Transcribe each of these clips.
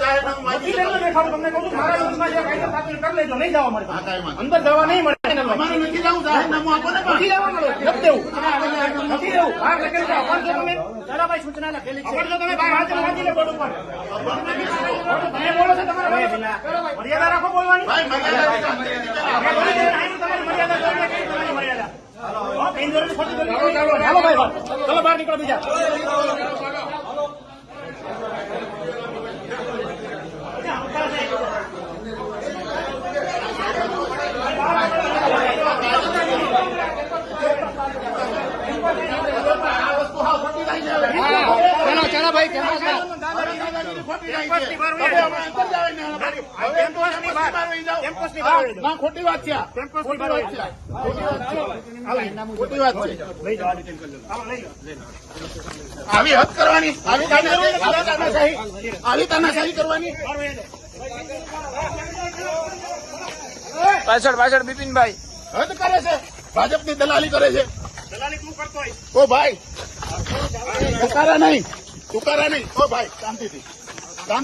તમને કહું છું મારા વિરુદ્ધમાં જે કાયદો સ્થાપિત કરી લેજો, નહીં જવા મળે, અંદર જવા નહીં મળે. અમારે નથી જવું, જાહેરનામું આપો ને. નથી જવાનું, નથી દેવું, નથી દેવું. બહાર લખેલું છે, અપડજો તમે. ચલાભાઈ સૂચના લખેલી છે, અપડજો તમે બહાર હાજર રાખીને બોર્ડ ઉપર. તમે બોલો છો તમારે મર્યાદા રાખો બોલવાની. ચાલો ભાઈ, ચલો બહાર નીકળો બીજા. ચાલો ભાઈ, ના ખોટી વાત છે, ખોટી વાત છે. આવી હદ કરવાની, આવી તાનાશાહી કરવાની. પાછળ બિપિનભાઈ હદ કરે છે, ભાજપની દલાલી કરે છે. દલાલી તું કરતો હોય. ઓ ભાઈ તુકારા નહીં, ઓ ભાઈ શાંતિથી. આ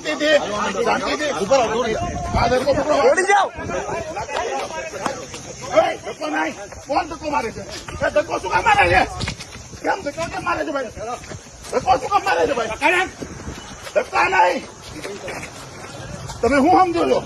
ધક્કો પકડો, દોડી જાઓ. ધક્કો નહીં. કોણ ધક્કો મારે છે? ધક્કો શું કામ મારે છે? કેમ ધક્કો કેમ મારે છે ભાઈ? ધક્કો શું કામ મારે છે ભાઈ? ધક્કા નહીં. તમે શું સમજો છો?